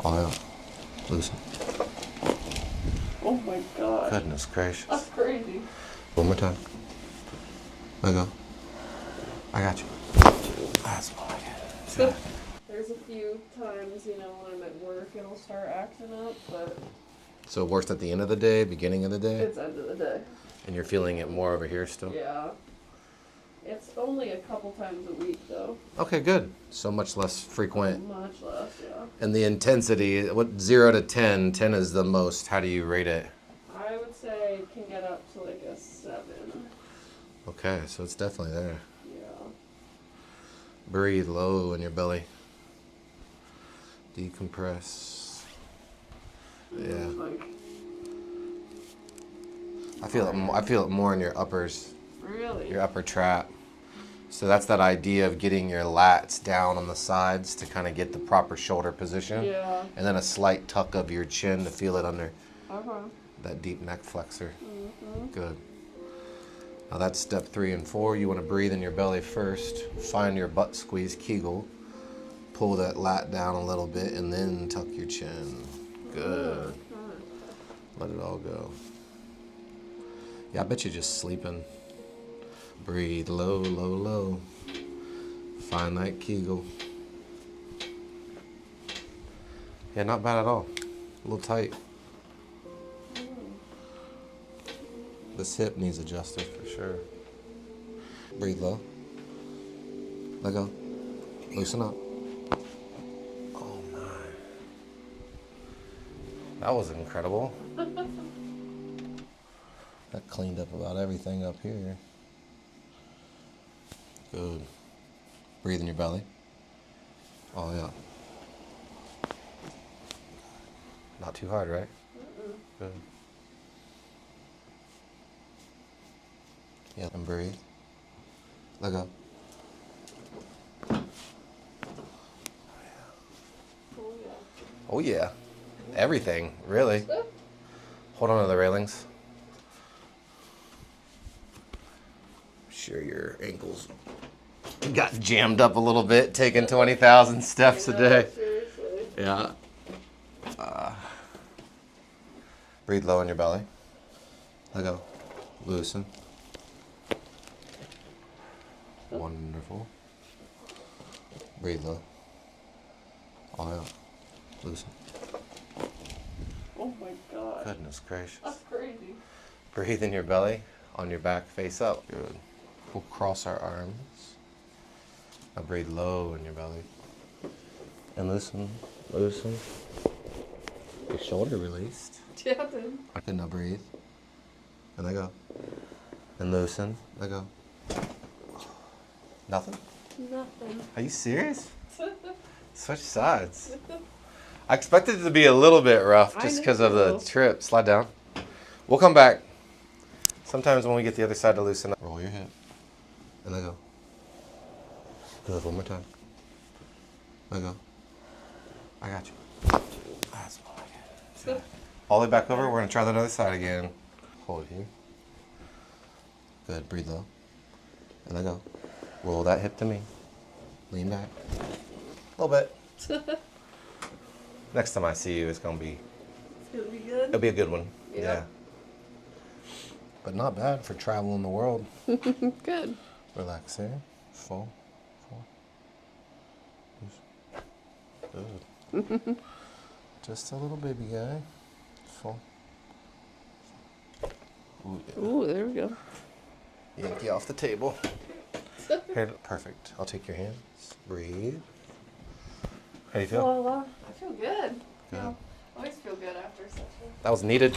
Oh, yeah. Loosen. Oh my god. Goodness gracious. That's crazy. One more time. Let go. I got you. That's all I got. There's a few times, when I'm at work, it'll start acting up, but So worst at the end of the day, beginning of the day? it's end of the day. And you're feeling it more over here still? Yeah. It's only a couple times a week, though. Okay, good. So much less frequent. Much less, yeah. And the intensity, what 0 to 10? 10 is the most. How do you rate it? I would say it can get up to like a 7. Okay, so it's definitely there. Yeah. Breathe low in your belly. Decompress. Yeah. I feel it more in your uppers. Really? Your upper trap. So that's that idea of getting your lats down on the sides to kind of get the proper shoulder position. Yeah. And then a slight tuck of your chin to feel it under Uh-huh. that deep neck flexor. Mm-hmm. Good. Now that's step 3 and 4. You want to breathe in your belly first. Find your butt squeeze Kegel. Pull that lat down a little bit and then tuck your chin. Good. Let it all go. Yeah, I bet you're just sleeping. Breathe low, low, low. Find that Kegel. Yeah, not bad at all. A little tight. This hip needs adjusted for sure. Breathe low. Let go. Loosen up. Oh my. That was incredible. That cleaned up about everything up here. Good. Breathe in your belly. Oh yeah. Not too hard, right? Good. Yeah, and breathe. Let go. Oh yeah. Everything, really. Hold on to the railings. Sure your ankles got jammed up a little bit, taking 20,000 steps a day. Seriously. Yeah. Breathe low in your belly. Let go. Loosen. Wonderful. Breathe low. Oh yeah. Loosen. Oh my god. Goodness gracious. That's crazy. Breathe in your belly, on your back, face up. Good. We'll cross our arms. Now breathe low in your belly. And loosen, loosen. Your shoulder released. Yeah, dude. Okay, now breathe. And let go. And loosen, let go. Nothing? Nothing. Are you serious? Switch sides. I expected it to be a little bit rough just because of the trip. Slide down. We'll come back. Sometimes when we get the other side to loosen up. Roll your hip. And let go. Good, one more time. Let go. I got you. That's all I got. All the way back over. We're going to try that other side again. Hold here. Good, breathe low. And let go. Roll that hip to me. Lean back. A little bit. Next time I see you, it's going to be... It's going to be good? It'll be a good one. Yeah. But not bad for traveling the world. Good. Relax here. Full. Good. Just a little baby guy. Full. Ooh, yeah. Ooh, there we go. Yank you off the table. Here, perfect. I'll take your hands. Breathe. How do you feel? Well, I feel good. Good. I always feel good after a session. That was needed.